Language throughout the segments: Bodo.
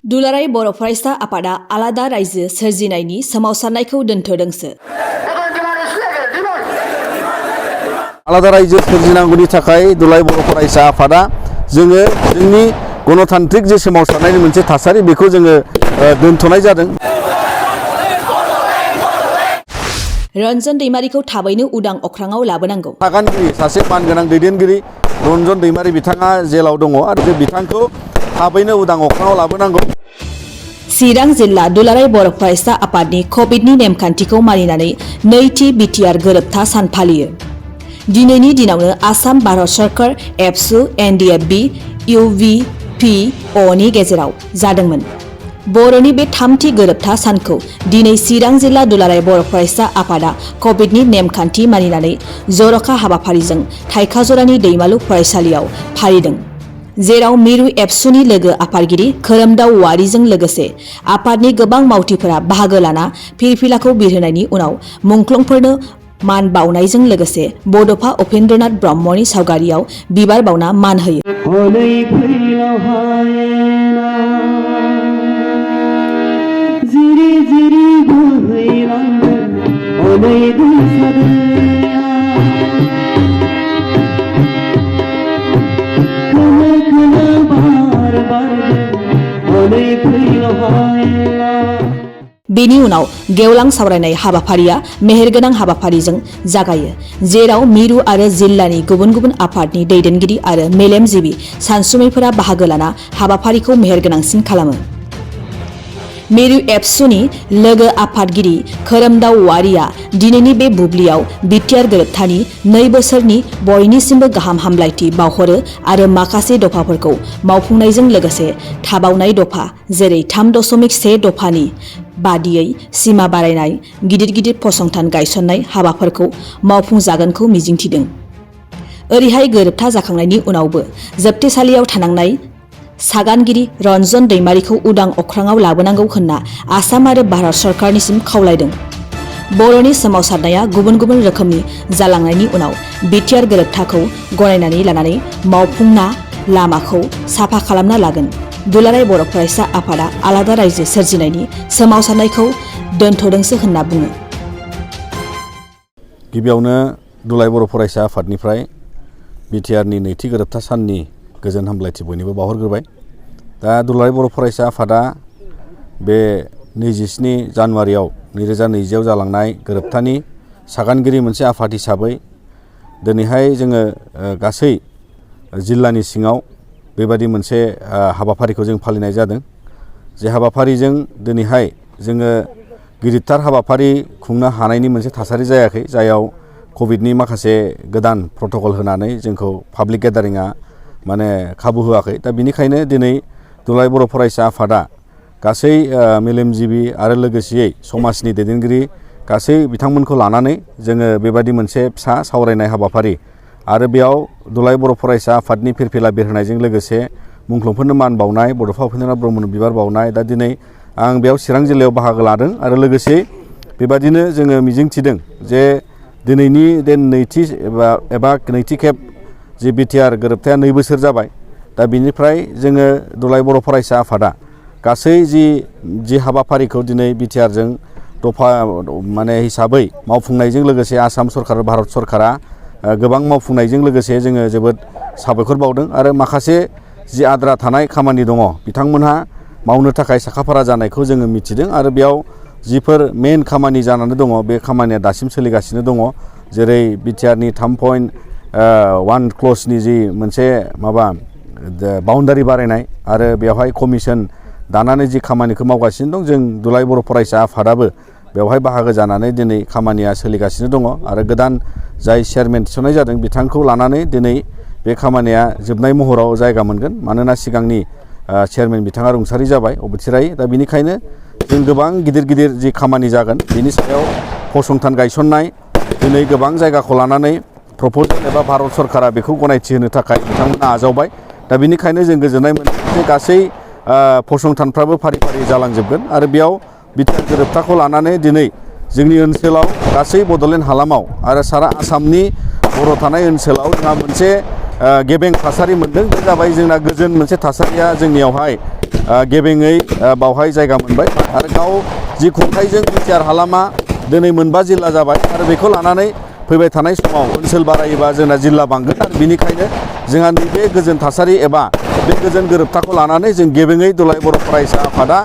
दुलाराय बर' फरायसा आफादा आलादा रायजो सोरजिनायनि सोमावसारनायखौ दोनथ'दोंसो। आलादा रायजो सोरजिनांगौनि थाखाय दुलाराय बर' फरायसा आफादा जोङो जोंनि गणतान्त्रिक जे सोमावसारनायनि मोनसे थासारि बेखौ जोङो दोनथ'नाय जादों। रन्जन दैमारिखौ थाबैनो उदां अख्राङाव लाबोनांगौ। सागानगिरि सासे मानगोनां दैदेनगिरि रन्जन दैमारि बिथाङा जेलाव दङ आरो बे बिथांखौ थाबैनो उदां अख्राङाव लाबोनांगौ। चिरां जिल्ला दुलाराय बर' फरायसा आफादनि कभिडनि नेमखान्थिखौ मानिनानै नैथि बिटिआर गोरोबथा सान फालियो। दिनैनि दिनावनो आसाम भारत सरकार एबसु एनडिएफबि इउभिपिअनि गेजेराव जादोंमोन। बर'नि बे थामथि गोरोबथा सानखौ दिनै चिरां जिल्ला दुलाराय बर' फरायसा आफादा कभिडनि नेमखान्थि मानिनानै जर'खा हाबाफारिजों थाइखाजरानि दैमालु फरायसालियाव फालिदों। जेराव मिरु एबसुनि लोगो आफादगिरि खोरोमदाव वारिजों लोगोसे आफादनि गोबां मावथिफोरा बाहागो लाना फिरफिलाखौ बिरहोनायनि उनाव मुंख्लंफोरनो मान बावनायजों लोगोसे बड'फा उपेन्द्रनाथ ब्रह्मनि सावगारियाव बिबार बावना मान होयो। बेनि उनाव गेवलां सावरायनाय हाबाफारिया मेहेरगोनां हाबाफारिजों जागायो। जेराव मिरु आरो जिल्लानि गुबुन गुबुन आफादनि दैदेनगिरि आरो मेलेमजिबि सानसुमैफोरा बाहागो लाना हाबाफारिखौ मेहेरगोनांसिन खालामो। मिरु एबसुनि लोगो आफादगिरि खोरोमदाव वारिया दिनैनि बे बुब्लियाव बिटिआर गोरोबथानि 2 बोसोरनि बयनिसिमबो गाहाम हामलायथि बावहरो आरो माखासे दफाफोरखौ मावफुंनायजों लोगोसे थाबावनाय दफा जेरै 3.1 दफानि बादियै सिमा बारायनाय, गिदिर गिदिर फसंथान गायसननाय हाबाफोरखौ मावफुंजागोनखौ मिजिंथिदों। ओरैहाय गोरोबथा जाखांनायनि उनावबो जोबथेसालियाव थानांनाय सागानगिरि रन्जन दैमारिखौ उदां अख्राङाव लाबोनांगौ होनना आसाम आरो भारत सरकारनिसिम खावलायदों। बर'नि सोमावसारनाया गुबुन गुबुन रोखोमनि जालांनायनि उनाव बिटिआर गोरोबथाखौ गनायनानै लानानै मावफुंना लामाखौ साफा खालामना लागोन। दुलाराय बर' फरायसा आफादा आलादा रायजो सोरजिनायनि सोमावसारनायखौ दोनथ'दोंसो होनना बुङो। गिबियावनो दुलाराय बर' फरायसा आफादनिफ्राय बिटिआरनि नैथि गोरोबथा साननि गोजोन हामलायथि बयनिबो बावहरग्रोबाय। दा दुलाराय बर' फरायसा आफादा बे 27 जानुवारियाव 2020 जालांनाय गोरोबथानि सागानगिरि मोनसे आफाद हिसाबै दिनैहाय जोङो गासै जिल्लानि सिङाव बेबादि मोनसे हाबाफारिखौ जों फालिनाय जादों। जे हाबाफारिजों दिनैहाय जोङो गिदिरथार हाबाफारि खुंनो हानायनि मोनसे थासारि जायाखै, जायाव कभिडनि माखासे गोदान प्रट'कल होनानै जोंखौ पाब्लिक गेदारिंआ माने खाबु होआखै। दा बिनिखायनो दिनै दुलाराय बर' फरायसा आफादा गासै मेलेमजिबि आरो लोगोसेयै समाजनि दैदेनगिरि गासै बिथांमोनखौ लानानै जोङो बेबादि मोनसे फिसा सावरायनाय हाबाफारि आरो बेयाव दुलाराय बर' फरायसा आफादनि फिरफिला बिरहोनायजों लोगोसे मुंख्लंफोरनो मान बावनाय, बड'फा उपेन्द्रनाथ ब्रह्मनो बिबार बावनाय। दा दिनै आं बेयाव चिरां जिल्लायाव बाहागो लादों आरो लोगोसे बेबादिनो जोङो मिजिंथिदों जे दिनैनि नैथि एबा नैथि खेब जे बिटिआर गोरोबथाया 2 बोसोर जाबाय। दा बिनिफ्राय जोङो दुलाराय बर' फरायसा आफादा गासै जि हाबाफारिखौ दिनै बिटिआरजों दफा माने हिसाबै मावफुंनायजों लोगोसे आसाम सरकार भारत सरकारा गोबां मावफुंनायजों लोगोसे जोङो जोबोद साबायखर बावदों आरो माखासे जि आद्रा थानाय खामानि दङ बिथांमोनहा मावनो थाखाय साखाफारा जानायखौ जोङो मिथिदों आरो बेयाव जिफोर मेइन खामानि जानानै दङ बे खामानिया दासिम सोलिगासिनो दङ। जेरै बिटिआरनि 3.1 क्लजनि जि मोनसे माबा बाउन्डारि बारायनाय आरो बेवहाय कमिसन दानानै जि खामानिखौ मावगासिनो दं, जों दुलाराय बर' फरायसा आफादाबो बेवहाय बाहागो जानानै दिनै खामानिया सोलिगासिनो दङ आरो गोदान जाय चेयारमेन थिसननाय जादों बिथांखौ लानानै दिनै बे खामानिया जोबनाय महराव जायगा मोनगोन। मानोना सिगांनि चेयारमेन बिथाङा रुंसारि जाबाय अबथिरायै। दा बिनिखायनो जों गोबां गिदिर गिदिर जि खामानि जागोन बेनि सायाव फसंथान गायसननाय दिनै गोबां जायगाखौ लानानै प्रप'जेल एबा भारत सरकारा बेखौ गनायथि होनो थाखाय बिथांमोना आजावबाय। दा बिनिखायनो जों गोजोननाय मोनो जे गासै फसंथानफ्राबो फारि फारि जालांजोबगोन आरो बेयाव बिटिआर गोरोबथाखौ लानानै दिनै जोंनि ओनसोलाव गासै बड'लेण्ड हालामाव आरो सारा आसामनि बर' थानाय ओनसोलाव जोंहा मोनसे गेबें थासारि मोनदों। बे जाबाय जोंना गोजोन मोनसे थासारिया जोंनियावहाय गेबेङै बावहाय जायगा मोनबाय आरो गाव जि खुंथायजों बिटिआर हालामा दिनै 9 जिल्ला जाबाय आरो बेखौ लानानै फैबाय थानाय समाव ओनसोल बारायोबा जोंना जिल्ला बांगोन आरो बेनिखायनो जोंहा नैबे गोजोन थासारि एबा बे गोजोन गोरोबथाखौ लानानै जों गेबेङै दुलाराय बर' फरायसा आफादा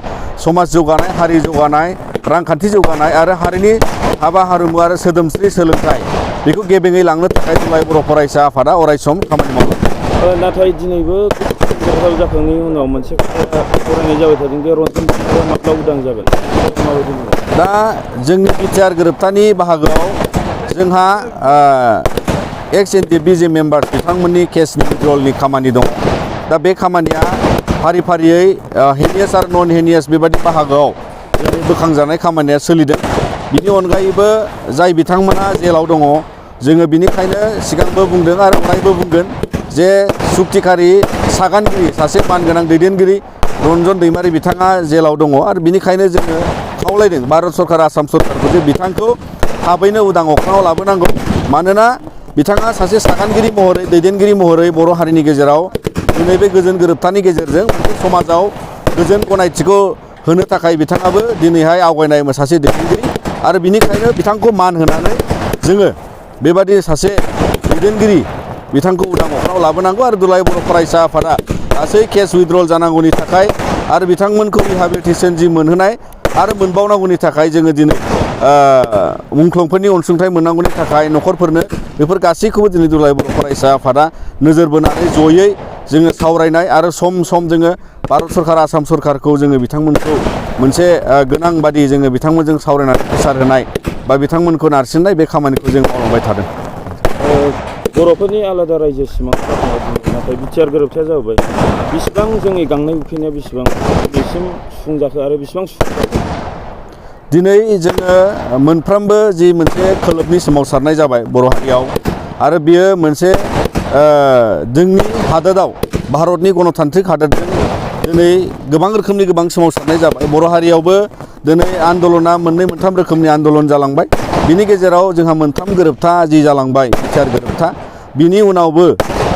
समाज जौगानाय, हारि जौगानाय, रांखान्थि जौगानाय आरो हारिनि हाबा हारिमु आरो सोदोमस्रि सोलोंथाइ बेखौ गेबेङै लांनो थाखाय दुलाराय बर' फरायसा आफादा अरायसम खामानि मावो। नाथाय दिनैबो गोजाव जाखांनायनि उनाव मोनसे खोथा फरायनाय जाबाय थादों दि रन्जन ब्रह्मआ माब्ला उदां जागोन माबायदि मोनो? दा जोंनि बिटिआर गोरोबथानि बाहागोआव जोंहा एक्स एनडिएफबि मेम्बार बिथांमोननि केसनि विड्रलनि खामानि दं। दा बे खामानिया फारि फारियै हेनियास आरो नन हेनियास बेबायदि बाहागोआव बोखांजानाय खामानिया सोलिदों। बिनि अनगायैबो जाय बिथांमोना जेलाव दङ जोङो बिनिखायनो सिगांबो बुंदों आरो अरायबो बुंगोन जे सुक्तिखारि सागानगिरि सासे मानगोनां दैदेनगिरि रन्जन दैमारि बिथाङा जेलाव दङ आरो बिनिखायनो जोङो खावलायदों भारत सरकार, आसाम सरकारखौ जे बिथांखौ थाबैनो उदां अख्राङाव लाबोनांगौ। मानोना बिथाङा सासे सागानगिरि महरै, दैदेनगिरि महरै बर' हारिनि गेजेराव दिनै बे गोजोन गोरोबथानि गेजेरजों मोनसे समाजाव गोजोन गनायथिखौ होनो थाखाय बिथाङाबो दिनैहाय आवगायनाय सासे दैदेनगिरि आरो बिनिखायनो बिथांखौ मान होनानै जोङो बेबादि सासे दैदेनगिरि बिथांखौ उदां अख्राङाव लाबोनांगौ आरो दुलाराय बर' फरायसा आफादा गासै केस उइड्रल जानांगौनि थाखाय आरो बिथांमोनखौ रिहाबिलिटेसन जि मोनहोनाय आरो मोनबावनांगौनि थाखाय जोङो दिनै मुंख्लंफोरनि अनसुंथाइ मोननांगौनि थाखाय न'खरफोरनो बेफोर गासैखौबो दिनै दुलाराय बर' फरायसा आफादा नोजोर बोनानै जयै जोङो सावरायनाय आरो सम सम जोङो भारत सरकार, आसाम सरकारखौ जोङो बिथांमोनखौ मोनसे गोनां बादि जोङो बिथांमोनजों सावरायनानै गोसार होनाय बा बिथांमोनखौ नारसिननाय बे खामानिखौ जों मावलांबाय थादों। बर'फोरनि आलादा रायजो सिमां नाथाय बिटिआर गोरोबथाया जाबाय बेसेबां जोंनि गांनाय उखैनाया बेसेबां बेसिम सुफुंजाखो आरो बेसेबां सुफुंजाखो? दिनै जोङो मोनफ्रोमबो जि मोनसे खोलोबनि सोमावसारनाय जाबाय बर' हारियाव आरो बियो मोनसे जोंनि हादोराव भारतनि गणतान्त्रिक हादोरजों दिनै गोबां रोखोमनि गोबां सोमावसारनाय जाबाय। बर' हारियावबो दिनै आन्दलना मोननै मोनथाम रोखोमनि आन्दलन जालांबाय। बिनि गेजेराव जोंहा मोनथाम गोरोबथा जि जालांबाय बिटिआर गोरोबथा, बिनि उनावबो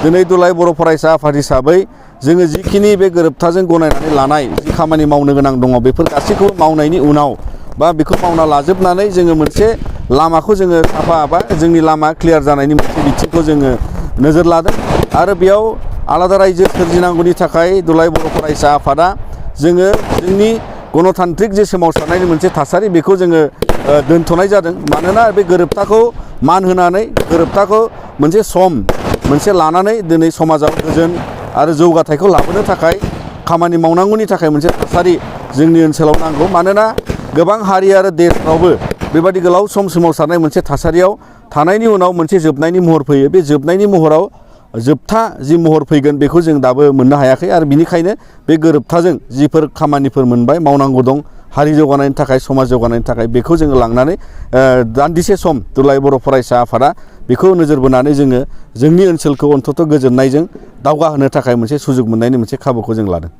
दिनै दुलाराय बर' फरायसा आफाद हिसाबै जोङो जिखिनि बे गोरोबथाजों गनायनानै लानाय जि खामानि मावनो गोनां दङ बेफोर गासैखौबो मावनायनि उनाव बा बेखौ मावना लाजोबनानै जोङो मोनसे लामाखौ जोङो साफा बा जोंनि लामा क्लियार जानायनि मोनसे बिथिंखौ जोङो नोजोर लादों आरो बेयाव आलादा रायजो सोरजिनांगौनि थाखाय दुलाराय बर' फरायसा आफादा जोङो जोंनि गणतान्त्रिक जे सोमावसारनायनि मोनसे थासारि बेखौ जोङो दोनथ'नाय जादों। मानोना बे गोरोबथाखौ मान होनानै गोरोबथाखौ मोनसे सम मोनसे लानानै दिनै समाजाव गोजोन आरो जौगाथायखौ लाबोनो थाखाय खामानि मावनांगौनि थाखाय मोनसे थासारि जोंनि ओनसोलाव नांगौ। मानोना गोबां हारि आरो देशफ्रावबो बेबादि गोलाव सम सोमावसारनाय मोनसे थासारियाव थानायनि उनाव मोनसे जोबनायनि महर फैयो। बे जोबनायनि महराव जोबथा जि महर फैगोन बेखौ जों दाबो मोननो हायाखै आरो बिनिखायनो बे गोरोबथाजों जिफोर खामानिफोर मोनबाय मावनांगौ दं हारि जौगानायनि थाखाय, समाज जौगानायनि थाखाय बेखौ जोङो लांनानै दान्दिसे सम दुलाराय बर' फरायसा आफादा बेखौ नोजोर बोनानै जोङो जोंनि ओनसोलखौ अन्तत' गोजोननायजों दावगाहोनो थाखाय मोनसे सुजुग मोननायनि मोनसे खाबुखौ जों लादों।